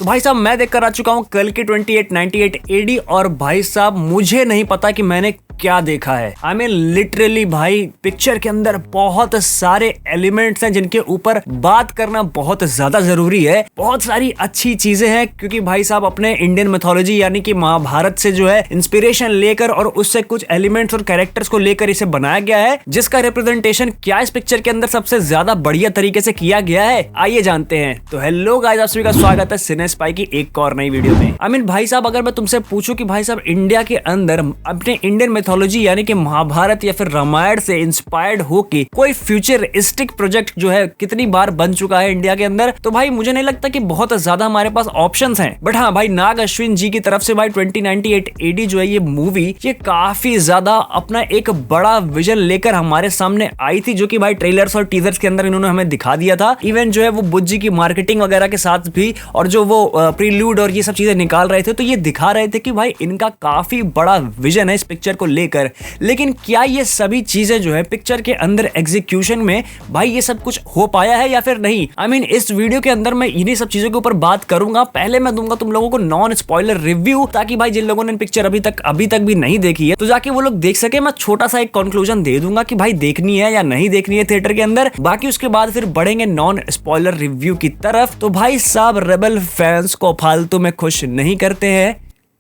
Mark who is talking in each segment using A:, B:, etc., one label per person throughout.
A: तो भाई साहब मैं देखकर आ चुका हूँ कल की 2898 एडी और भाई साहब मुझे नहीं पता कि मैंने क्या देखा है। आई मीन लिटरली भाई पिक्चर के अंदर बहुत सारे एलिमेंट्स हैं जिनके ऊपर बात करना बहुत ज्यादा जरूरी है। बहुत सारी अच्छी चीजें हैं क्योंकि भाई साहब अपने इंडियन मिथोलॉजी यानी कि महाभारत से जो है इंस्पिरेशन लेकर और उससे कुछ एलिमेंट्स और कैरेक्टर्स को लेकर इसे बनाया गया है, जिसका रिप्रेजेंटेशन क्या इस पिक्चर के अंदर सबसे ज्यादा बढ़िया तरीके से किया गया है, आइए जानते हैं। तो हेलो गाइस, आप सभी का स्वागत है सिने स्पाई की एक और नई वीडियो में। आई मीन भाई साहब अगर मैं तुमसे पूछूं कि भाई साहब इंडिया के अंदर अपने इंडियन मिथोलॉजी यानी कि महाभारत या फिर रामायण से इंस्पायर्ड होके कोई फ्यूचरिस्टिक प्रोजेक्ट जो है कितनी बार बन चुका है इंडिया के अंदर, तो भाई मुझे नहीं लगता कि बहुत ज्यादा हमारे पास ऑप्शंस हैं। बट हाँ भाई, नाग अश्विन जी की तरफ से भाई 2098 एडी जो है ये मूवी ये काफी ज्यादा अपना एक बड़ा विजन लेकर हमारे सामने आई थी, जो कि भाई ट्रेलर्स और टीजर्स के अंदर इन्होंने हमें दिखा दिया था। इवन जो है वो बुज्जी की मार्केटिंग वगैरह के साथ भी और जो वो प्रील्यूड और ये सब चीजें निकाल रहे थे तो ये दिखा रहे थे कि भाई इनका काफी बड़ा विजन है इस पिक्चर को लेकर। लेकिन क्या ये सभी चीजें जो है पिक्चर के अंदर एग्जीक्यूशन में भाई ये सब कुछ हो पाया है या फिर नहीं? आई मीन इस वीडियो के अंदर मैं इन्हीं सब चीजों के ऊपर बात करूंगा। पहले मैं दूंगा तुम लोगों को नॉन स्पॉइलर रिव्यू, ताकि भाई जिन लोगों ने पिक्चर अभी तक भी नहीं देखी है तो जाके वो लोग देख सके। मैं छोटा सा एक कंक्लूजन दे दूंगा कि भाई देखनी है या नहीं देखनी है थिएटर के अंदर। बाकी उसके बाद फिर बढ़ेंगे नॉन स्पॉइलर रिव्यू की तरफ। तो भाई साहब रेबल फैंस को फालतू में खुश नहीं करते हैं,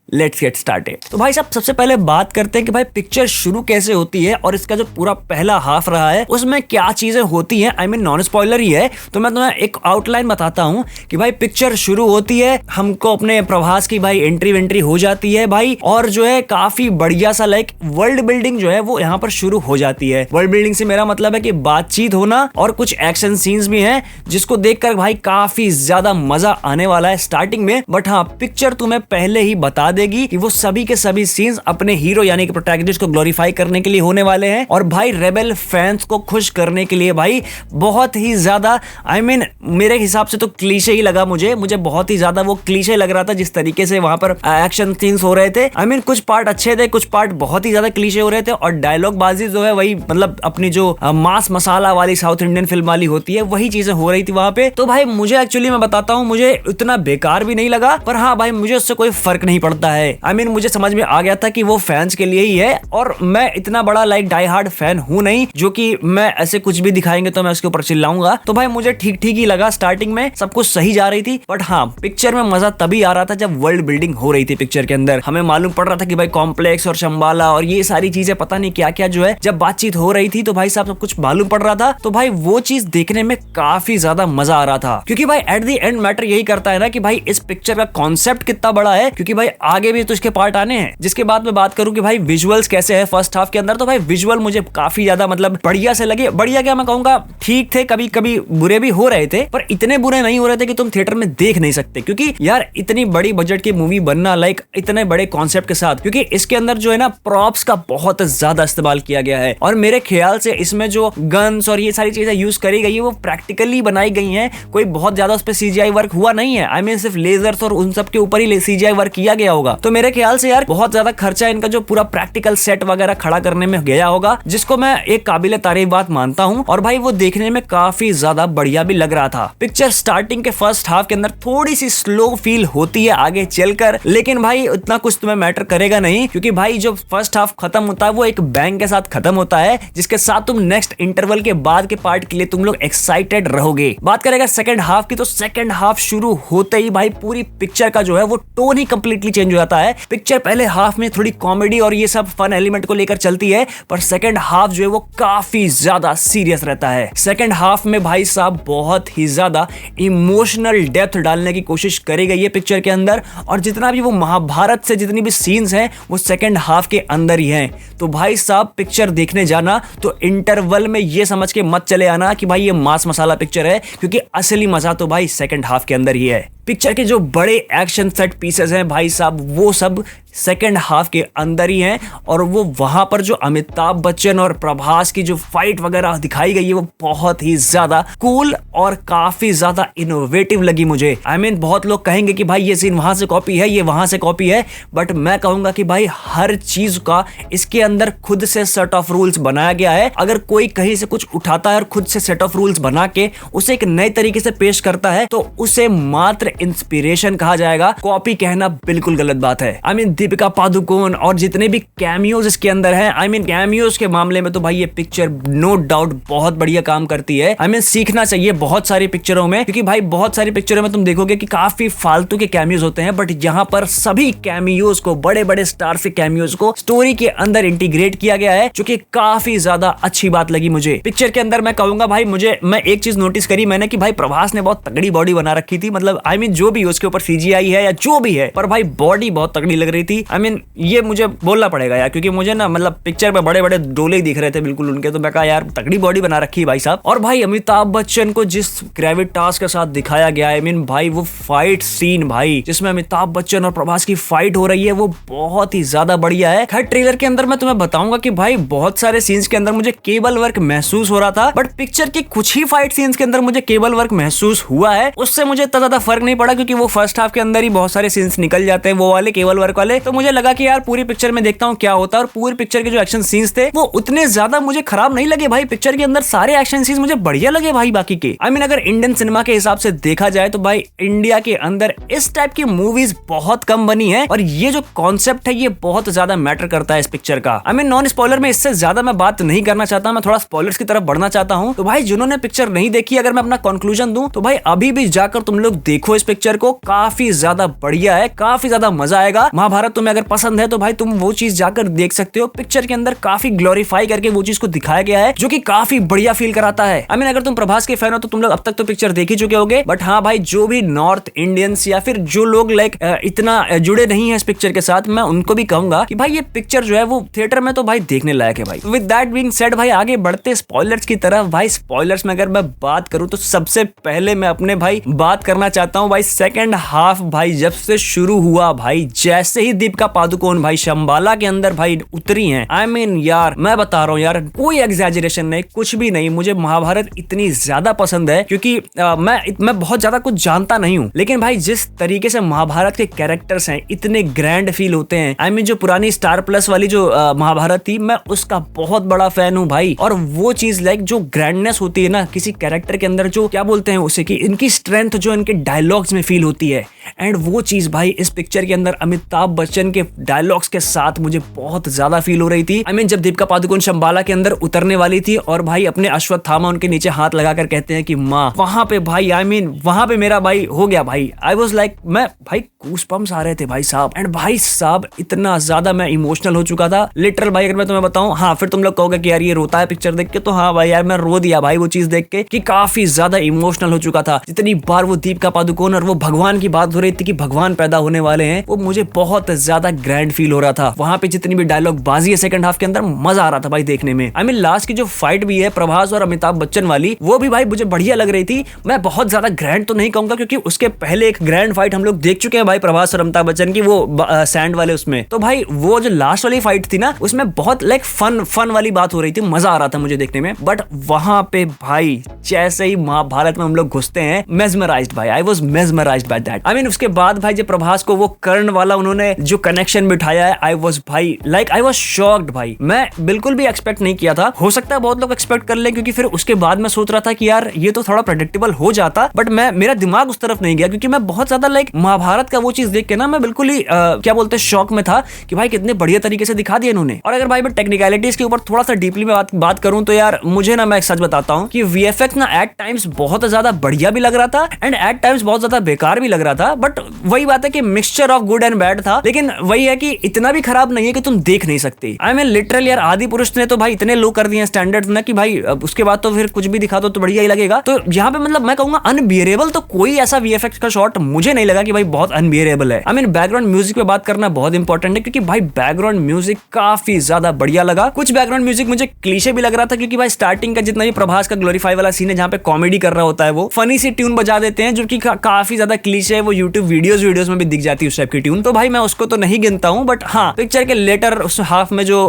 A: लेट्स गेट स्टार्टेड। तो भाई साहब सबसे पहले बात करते हैं कि भाई पिक्चर शुरू कैसे होती है और इसका जो पूरा पहला हाफ रहा है उसमें क्या चीजें होती हैं। आई मीन नॉन स्पॉइलर ही है तो मैं तुम्हें एक आउटलाइन बताता हूं कि भाई पिक्चर शुरू होती है, हमको अपने प्रभास की भाई एंट्री हो जाती है भाई, और जो है काफी बढ़िया सा लाइक वर्ल्ड बिल्डिंग जो है वो यहाँ पर शुरू हो जाती है। वर्ल्ड बिल्डिंग से मेरा मतलब है कि बातचीत होना और कुछ एक्शन सीन्स भी हैं जिसको देखकर भाई काफी ज्यादा मजा आने वाला है स्टार्टिंग में। बट हाँ, पिक्चर तुम्हें पहले ही बता देगी कि वो सभी के सभी सीन्स अपने हीरो यानी कि प्रोटैगनिस्ट को ग्लोरीफाई करने के लिए होने वाले हैं और भाई रेबेल फैंस को खुश करने के लिए भाई बहुत ही ज्यादा आई मीन मेरे हिसाब से तो क्लीशे ही लगा मुझे बहुत ही ज्यादा वो क्लीशे लग रहा था जिस तरीके से वहां पर एक्शन सीन्स हो रहे थे। आई मीन कुछ पार्ट अच्छे थे, कुछ पार्ट बहुत ही ज्यादा क्लीशे हो रहे थे और डायलॉग बाजी जो है वही मतलब अपनी जो मास मसाला वाली साउथ इंडियन फिल्म वाली होती है वही चीजें हो रही थी वहां पे। तो भाई मुझे एक्चुअली मैं बताता हूँ मुझे इतना बेकार भी नहीं लगा, पर हाँ भाई मुझे उससे कोई फर्क नहीं पड़ता है। आई मीन मुझे समझ में आ गया था कि वो फैंस के लिए ही है और मैं इतना बड़ा लाइक डाई हार्ड फैन हूं नहीं जो कि मैं ऐसे कुछ भी दिखाएंगे तो मैं उसके ऊपर चिल्लाऊंगा। तो भाई मुझे ठीक ही लगा, स्टार्टिंग में सब कुछ सही जा रही थी। बट हाँ, पिक्चर में मजा तभी आ रहा था जब वर्ल्ड बिल्डिंग हो रही थी पिक्चर के अंदर। हमें मालूम पड़ रहा था कि भाई कॉम्प्लेक्स और शंबाला और ये सारी चीजें पता नहीं क्या क्या जो है जब बातचीत हो रही थी तो भाई साहब सब कुछ मालूम पड़ रहा था। तो भाई वो चीज देखने में काफी ज्यादा मजा आ रहा था क्योंकि भाई एट द एंड मैटर यही करता है ना कि भाई इस पिक्चर का कॉन्सेप्ट कितना बड़ा है, क्योंकि भाई आगे भी तो इसके पार्ट आने हैं। जिसके बाद मैं बात करूं कि भाई विजुअल्स कैसे है फर्स्ट हाफ के अंदर, तो भाई विजुअल मुझे काफी ज्यादा मतलब बढ़िया से लगे। बढ़िया क्या मैं कहूंगा, ठीक थे, कभी कभी बुरे भी हो रहे थे पर इतने बुरे नहीं हो रहे थे कि तुम थिएटर में देख नहीं सकते। क्योंकि यार इतनी बड़ी बजट की मूवी बनना लाइक इतने बड़े कॉन्सेप्ट के साथ, क्योंकि इसके अंदर जो है ना प्रॉप्स का बहुत ज्यादा इस्तेमाल किया गया है और मेरे ख्याल से इसमें जो गन्स और ये सारी चीजें यूज करी गई है वो प्रैक्टिकली बनाई गई है। कोई बहुत ज्यादा उस पर सीजीआई वर्क हुआ नहीं है। आई मीन सिर्फ लेजर्स और उन सब के ऊपर ही सीजीआई वर्क किया गया होगा। तो मेरे ख्याल से यार बहुत ज्यादा खर्चा इनका जो पूरा प्रैक्टिकल सेट वगैरह खड़ा करने में गया होगा, जिसको मैं एक काबिले तारीफ बात मानता हूं। और भाई वो देखने में काफी ज्यादा बढ़िया भी लग रहा था। पिक्चर स्टार्टिंग के फर्स्ट हाफ के अंदर थोड़ी सी स्लो फील होती है आगे चलकर, लेकिन भाई उतना कुछ तुम्हें मैटर करेगा नहीं क्योंकि भाई जो फर्स्ट हाफ खत्म होता है वो एक बैंग के साथ खत्म होता है, जिसके साथ तुम नेक्स्ट इंटरवल के बाद के पार्ट के लिए तुम लोग एक्साइटेड रहोगे। बात करेगा सेकंड हाफ की, तो सेकंड हाफ शुरू होते ही भाई पूरी पिक्चर का जो है वो टोन ही कंप्लीटली चेंज हो जाता है। पिक्चर पहले हाफ में थोड़ी कॉमेडी और ये सब फन एलिमेंट को लेकर चलती है, पर सेकंड हाफ जो है वो काफी ज्यादा सीरियस रहता है। सेकंड हाफ में भाई साहब बहुत ही ज्यादा इमोशनल डेप्थ डालने की कोशिश करी गई है पिक्चर के अंदर, और जितना भी वो महाभारत से जितनी भी सीन्स हैं वो सेकंड हाफ के अंदर ही हैं। तो भाई साहब पिक्चर देखने जाना तो इंटरवल में ये समझ के मत चले आना कि भाई ये मास मसाला पिक्चर है, क्योंकि असली मजा तो भाई सेकंड हाफ के अंदर ही है। पिक्चर के जो बड़े एक्शन सेट पीसेस हैं भाई साहब वो सब सेकेंड हाफ के अंदर ही है। और वो वहां पर जो अमिताभ बच्चन और प्रभास की जो फाइट वगैरह दिखाई गई है वो बहुत ही ज्यादा कूल और काफी ज्यादा इनोवेटिव लगी मुझे। आई मीन बहुत लोग कहेंगे कि भाई ये सीन वहां से कॉपी है, ये वहां से कॉपी है, बट मैं कहूंगा कि भाई हर चीज का इसके अंदर खुद से सेट ऑफ रूल्स बनाया गया है। अगर कोई कहीं से कुछ उठाता है और खुद से सेट ऑफ रूल्स बना के उसे एक नए तरीके से पेश करता है तो उसे मात्र इंस्पिरेशन कहा जाएगा, कॉपी कहना बिल्कुल गलत बात है। आई मीन दीपिका पादुकोण और जितने भी कैमियोज इसके अंदर हैं, आई मीन कैमियोज के मामले में तो भाई ये पिक्चर नो डाउट बहुत बढ़िया काम करती है। आई मीन सीखना चाहिए बहुत सारी पिक्चरों में, क्योंकि भाई बहुत सारी पिक्चरों में तुम देखोगे कि काफी फालतू के कैमियोज होते हैं, बट यहाँ पर सभी कैमियोज को, बड़े बड़े स्टार के कैमियोज को स्टोरी के अंदर इंटीग्रेट किया गया है, जो कि काफी ज्यादा अच्छी बात लगी मुझे। पिक्चर के अंदर मैं कहूंगा भाई मैं एक चीज नोटिस करी मैंने कि भाई प्रभास ने बहुत तगड़ी बॉडी बना रखी थी। मतलब आई मीन जो भी उसके ऊपर सीजीआई है या जो भी है, पर भाई बॉडी बहुत तगड़ी लग रही थी। आई मीन ये मुझे बोलना पड़ेगा यार, क्योंकि मुझे ना मतलब पिक्चर में बड़े बड़े डोले ही दिख रहे थे बिल्कुल उनके, तो मैं कहा यार तगड़ी बॉडी बना रखी है भाई साहब। और भाई अमिताभ बच्चन को जिस ग्रेविटास के साथ दिखाया गया है, आई मीन भाई वो फाइट सीन भाई जिसमें अमिताभ बच्चन और प्रभास की फाइट हो रही है वो बहुत ही ज्यादा बढ़िया है। खैर ट्रेलर के अंदर मैं तुम्हें बताऊंगा कि भाई बहुत सारे सीन्स के अंदर मुझे केबल वर्क महसूस हो रहा था, बट पिक्चर की कुछ ही फाइट सीन्स के अंदर मुझे केबल वर्क महसूस हुआ है। उससे मुझे इतना ज्यादा फर्क नहीं पड़ा, क्योंकि वो फर्स्ट हाफ के अंदर ही बहुत सारे सीन्स निकल जाते हैं वो वाले केबल वर्क वाले। तो मुझे लगा कि यार पूरी पिक्चर में देखता हूँ क्या होता है, और पूरी पिक्चर के जो एक्शन सीन्स थे वो उतने ज्यादा मुझे खराब नहीं लगे भाई। पिक्चर के अंदर सारे एक्शन सीन्स मुझे बढ़िया लगे भाई बाकी के। आई मीन अगर इंडियन सिनेमा के हिसाब से देखा जाए तो भाई इंडिया के अंदर इस टाइप की मूवीज बहुत कम बनी है, और ये जो कॉन्सेप्ट है ये बहुत ज्यादा मैटर करता है इस पिक्चर का। आई मीन नॉन स्पॉइलर में इससे ज्यादा मैं बात नहीं करना चाहता, मैं थोड़ा स्पॉयलर्स की तरफ बढ़ना चाहता हूँ। तो भाई जिन्होंने पिक्चर नहीं देखी, अगर मैं अपना कंक्लूजन दूं तो भाई अभी भी जाकर तुम लोग देखो इस पिक्चर को, काफी ज्यादा बढ़िया है, काफी ज्यादा मजा आएगा। महाभारत तुम्हें अगर पसंद है तो भाई तुम वो चीज जाकर देख सकते हो। पिक्चर के अंदर काफी ग्लोरीफाई करके वो चीज को दिखाया गया है जो कि काफी बढ़िया फील कराता है। आई मीन अगर तुम प्रभास के फैन हो तो तुम लोग अब तक तो पिक्चर देख ही चुके होगे, बट हाँ भाई जो भी नॉर्थ इंडियंस या फिर जो लोग लाइक इतना जुड़े नहीं है इस पिक्चर के साथ, मैं उनको भी कहूंगा कि भाई ये पिक्चर जो है वो थिएटर में तो भाई देखने लायक है भाई। विद दैट बीइंग सेड भाई आगे बढ़ते स्पॉयलर्स की तरफ। भाई स्पॉयलर्स में अगर मैं बात करूं तो सबसे पहले मैं अपने भाई बात करना चाहता हूं भाई सेकंड हाफ भाई जब से शुरू हुआ भाई, जैसे ही दीपिका पादुकोण भाई शंबाला के अंदर भाई उतरी हैं, आई मीन यार मैं बता रहा हूं यार कोई एग्जैजरेशन नहीं, कुछ भी नहीं। मुझे महाभारत इतनी ज्यादा पसंद है क्योंकि मैं बहुत ज्यादा कुछ जानता नहीं हूं, लेकिन भाई जिस तरीके से महाभारत के कैरेक्टर्स हैं इतने ग्रैंड फील होते हैं। आई मीन जो पुरानी स्टार प्लस वाली जो महाभारत थी मैं उसका बहुत बड़ा फैन हूं भाई। और वो चीज लाइक जो ग्रैंडनेस होती है ना किसी कैरेक्टर के अंदर, जो क्या बोलते हैं उसे कि इनकी स्ट्रेंथ जो इनके डायलॉग्स में फील होती है, एंड वो चीज भाई इस पिक्चर के अंदर अमिताभ बच्चन के डायलॉग्स के साथ मुझे बहुत ज्यादा फील हो रही थी। आई मीन जब दीपिका पादुकोण शंबाला के अंदर उतरने वाली थी और भाई अपने अश्वत्थामा उनके नीचे हाथ लगाकर कहते हैं कि माँ, वहां पे भाई आई मीन वहां पे मेरा भाई हो गया भाई। आई वाज लाइक मैं भाई गूज़बम्प्स आ रहे थे भाई साहब, एंड भाई साहब इतना ज्यादा मैं इमोशनल हो चुका था लिटरल भाई। अगर मैं तुम्हें बताऊं, हाँ फिर तुम लोग कहोगे कि यार ये रोता है पिक्चर देख के, तो हाँ भाई यार मैं रो दिया भाई वो चीज देख के कि काफी ज्यादा इमोशनल हो चुका था। जितनी बार वो दीपिका पादुकोण और वो भगवान की बात हो रही थी कि भगवान पैदा होने वाले हैं, वो मुझे बहुत ज्यादा ग्रैंड फील हो रहा था। वहां पे जितनी भी डायलॉग बाजी है सेकंड हाफ के अंदर, मजा आ रहा था भाई देखने में। आई मीन लास्ट की जो फाइट भी है प्रभास और अमिताभ बच्चन वाली, वो भी भाई मुझे बढ़िया लग रही थी। मैं बहुत ज्यादा ग्रैंड तो नहीं कहूंगा क्योंकि उसके पहले एक ग्रैंड फाइट हम लोग देख चुके हैं भाई प्रभास और अमिताभ बच्चन की, वो सैंड वाले उसमें। तो भाई वो जो लास्ट वाली फाइट थी ना उसमें बहुत लाइक फन वाली बात हो रही थी, मजा आ रहा था मुझे देखने में। बट वहां पे भाई जैसे ही महाभारत में हम लोग घुसते हैं, मेस्मराइज्ड भाई, I was mesmerised by that. I mean उसके बाद भाई जब प्रभास को वो कर्ण वाला उन्होंने जो कनेक्शन बिठाया है, आई वाज भाई लाइक आई वाज शॉक्ड भाई। मैं बिल्कुल भी एक्सपेक्ट नहीं किया था। हो सकता है बहुत लोग एक्सपेक्ट कर ले, क्योंकि फिर उसके बाद मैं सोच रहा था कि यार ये तो थोड़ा प्रेडिक्टेबल हो जाता, बट मेरा दिमाग उस तरफ नहीं गया क्योंकि मैं बहुत ज्यादा लाइक महाभारत का वो चीज देख के ना मैं बिल्कुल ही क्या बोलते हैं शॉक में था कि भाई कितने बढ़िया तरीके से दिखा दिया इन्होंने। और अगर भाई मैं टेक्निकलिटीज के ऊपर थोड़ा सा डीपली में बात करूं तो यार मुझे ना, मैं एक सच बताता हूं कि वीएफएक्स ना एट टाइम्स बहुत ज्यादा बढ़िया भी लग रहा था एंड एट टाइम्स बहुत ज्यादा बेकार भी लग रहा था। बट वही बात है कि mixture of good and bad था, लेकिन वही है कि इतना भी खराब नहीं है कि तुम देख नहीं सकते। आई मीन लिटरल यार आदि पुरुष ने तो भाई इतने लो कर दिए स्टैंडर्ड्स ना कि भाई उसके बाद तो फिर कुछ भी दिखा दो तो बढ़िया ही लगेगा। तो यहाँ पे मतलब मैं कहूंगा अनबियरेबल तो कोई ऐसा वीएफएक्स का शॉट मुझे नहीं लगा कि भाई बहुत अनबियरेबल है। आई मीन बैकग्राउंड म्यूजिक पे बात करना बहुत इंपॉर्टेंट है क्योंकि भाई बैकग्राउंड म्यूजिक काफी ज्यादा बढ़िया लगा। कुछ बैकग्राउंड म्यूजिक मुझे क्लीशे भी लग रहा था क्योंकि भाई स्टार्टिंग का जितना भी प्रभास का ग्लोरीफाई वाला सीन है जहाँ पे कॉमेडी कर रहा होता है, वो फनी सी ट्यून बजा देते हैं जो कि काफी ज्यादा क्लीशे है, वो यूट्यूब वीडियोस में भी दिख जाती है उस टाइप की ट्यून। तो भाई मैं को तो नहीं गिनता हूँ, बट हाँ पिक्चर के लेटर उस हाफ में जो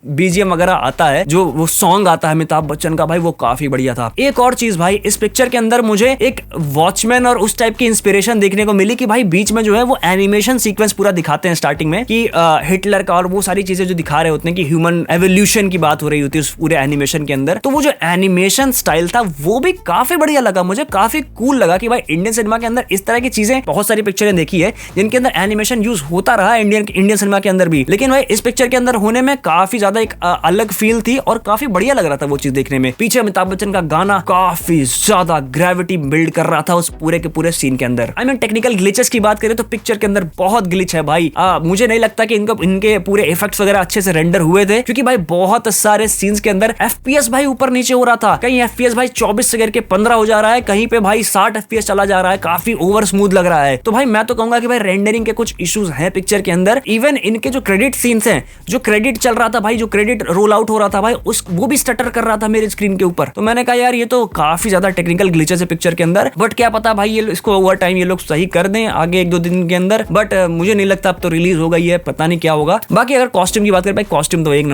A: बीजीएम वगैरह आता है, जो वो सॉन्ग आता है अमिताभ बच्चन का, भाई वो काफी बढ़िया था। एक और चीज भाई, इस पिक्चर के अंदर मुझे एक वॉचमैन और उस टाइप की इंस्पिरेशन देखने को मिली कि भाई बीच में जो है वो एनिमेशन सीक्वेंस पूरा दिखाते हैं स्टार्टिंग में कि हिटलर का और वो सारी चीजें जो दिखा रहे होते हैं कि ह्यूमन एवोल्यूशन की बात हो रही होती है उस पूरे एनिमेशन के अंदर। तो वो जो एनिमेशन स्टाइल था वो भी काफी बढ़िया लगा मुझे, काफी कूल लगा कि भाई इंडियन सिनेमा के अंदर इस तरह की चीजें, बहुत सारी पिक्चरें देखी है जिनके अंदर एनिमेशन यूज होता रहा इंडियन सिनेमा के अंदर भी, लेकिन भाई इस पिक्चर के अंदर होने में काफी ज्यादा एक अलग फील थी और काफी बढ़िया लग रहा था वो चीज देखने में। पीछे अमिताभ बच्चन का गाना काफी ज्यादा ग्रेविटी बिल्ड कर रहा था उस पूरे के पूरे सीन के अंदर। आई मीन टेक्निकल ग्लिचेस की बात करें तो पिक्चर के अंदर बहुत ग्लिच है भाई। मुझे नहीं लगता कि इनके पूरे इफेक्ट्स वगैरह अच्छे से रेंडर हुए थे, क्योंकि भाई बहुत सारे सीन्स के अंदर एफपीएस भाई ऊपर नीचे हो रहा था। कहीं एफपीएस भाई 24 से गिर के 15 हो जा रहा है, कहीं पे भाई 60 एफपीएस चला जा रहा है, काफी ओवर स्मूथ लग रहा है। तो भाई मैं तो कहूंगा कि भाई रेंडरिंग के कुछ इश्यूज हैं पिक्चर के अंदर। इवन इनके जो क्रेडिट सीन्स हैं, जो क्रेडिट चल रहा था भाई, जो क्रेडिट रोल आउट हो रहा था भाई, वो भी स्टटर कर रहा था मेरे स्क्रीन के ऊपर। तो मैंने कहा यार ये तो काफी ज्यादा टेक्निकल ग्लिचेस है पिक्चर के अंदर, बट क्या पता भाई ये इसको ओवर टाइम ये लोग सही कर दें आगे 1-2 दिन के अंदर। बट मुझे नहीं लगता, अब तो रिलीज हो गई है, पता नहीं क्या होगा। बाकी अगर कॉस्ट्यूम की बात करें भाई, कॉस्ट्यूम तो एक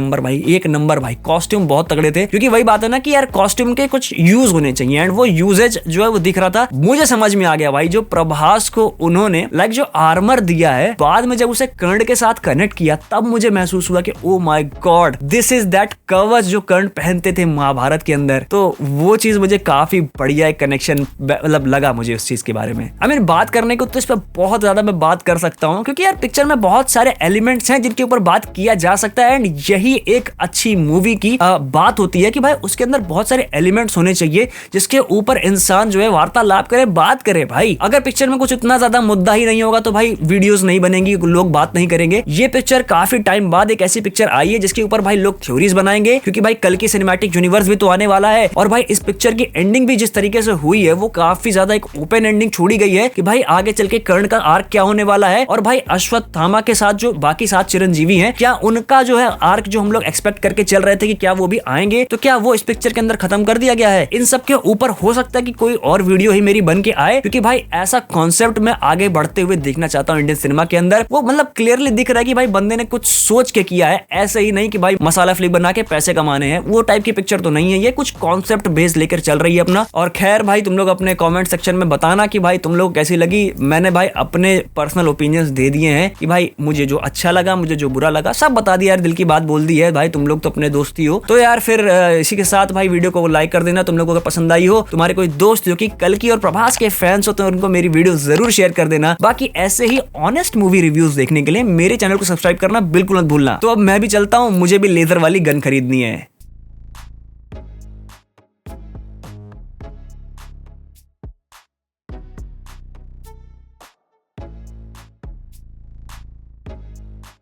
A: नंबर भाई, कॉस्ट्यूम बहुत तगड़े थे। क्योंकि वही बात है ना कि यार कॉस्ट्यूम के कुछ यूज होने चाहिए, एंड वो यूजेज जो है वो दिख रहा था। मुझे समझ में आ गया भाई, जो प्रभास को उन्होंने लाइक जो आर्मर दिया है, बाद में जब उसे कर्ण के साथ कनेक्ट किया तब मुझे महसूस हुआ कि oh my God, this is that कवच जो कर्ण पहनते थे महाभारत के अंदर। तो वो चीज मुझे काफी बढ़िया एक कनेक्शन मतलब लगा मुझे उस चीज के बारे में। आई मीन बात करने को तो इस पर बहुत ज्यादा मैं बात कर सकता हूँ, क्योंकि यार पिक्चर में बहुत सारे एलिमेंट्स हैं जिनके ऊपर बात किया जा सकता है, एंड यही एक अच्छी मूवी की बात होती है कि भाई उसके अंदर बहुत सारे एलिमेंट्स होने चाहिए जिसके ऊपर इंसान जो है वार्तालाप करे, बात करे। भाई अगर पिक्चर में कुछ इतना ज्यादा मुद्दा ही नहीं होगा तो भाई वीडियोस नहीं बनेंगी, लोग बात नहीं करेंगे। ये पिक्चर काफी टाइम बाद एक ऐसी पिक्चर आई है जिसके ऊपर भाई लोग थ्योरीज बनाएंगे, क्योंकि भाई कल की सिनेमैटिक यूनिवर्स भी तो आने वाला है। और भाई इस पिक्चर की एंडिंग भी जिस तरीके से हुई है वो काफी ज्यादा एक ओपन एंडिंग छोड़ी गई है कि भाई आगे चल के कर्ण का आर्क क्या होने वाला है, और भाई अश्वत्थामा के साथ जो बाकी 7 चिरंजीवी हैं, क्या उनका जो है आर्क जो हम लोग एक्सपेक्ट करके चल रहे थे कि क्या वो भी आएंगे, तो क्या वो इस पिक्चर के अंदर खत्म कर दिया गया है। इन सब के ऊपर हो सकता है कि कोई और वीडियो ही मेरी बन के आए, क्योंकि भाई ऐसा कॉन्सेप्ट मैं आगे बढ़ते हुए देखना चाहता हूँ इंडियन सिनेमा के अंदर। वो मतलब क्लियरली दिख रहा है कि भाई बंदे ने कुछ सोच के किया है, ऐसे ही नहीं कि भाई मसाला फ्लिक बना के पैसे कमाने हैं, वो टाइप की पिक्चर तो नहीं है ये, कुछ कॉन्सेप्ट बेस लेकर चल रही है अपना। और खैर भाई तुम लोग अपने कमेंट सेक्शन में बताना कि भाई तुम लोग कैसी लगी। मैंने भाई अपने पर्सनल ओपिनियंस दे दिए हैं कि भाई मुझे जो अच्छा लगा, मुझे जो बुरा लगा, सब बता दिया यार, दिल की बात बोल दी है भाई, तुम लोग तो अपने दोस्त ही हो। तो यार फिर इसी के साथ भाई वीडियो को लाइक कर देना, तुम लोगों को पसंद आई हो, तुम्हारे कोई दोस्त जो कि कल्कि और प्रभास के फैंस हो तो उनको मेरी वीडियो जरूर शेयर कर देना। बाकी ऐसे ही ऑनेस्ट मूवी रिव्यूज देखने के लिए मेरे चैनल को सब्सक्राइब करना बिल्कुल मत भूलना। तो अब मैं भी चलता हूँ, मुझे भी लेजर वाली गन खरीदनी है।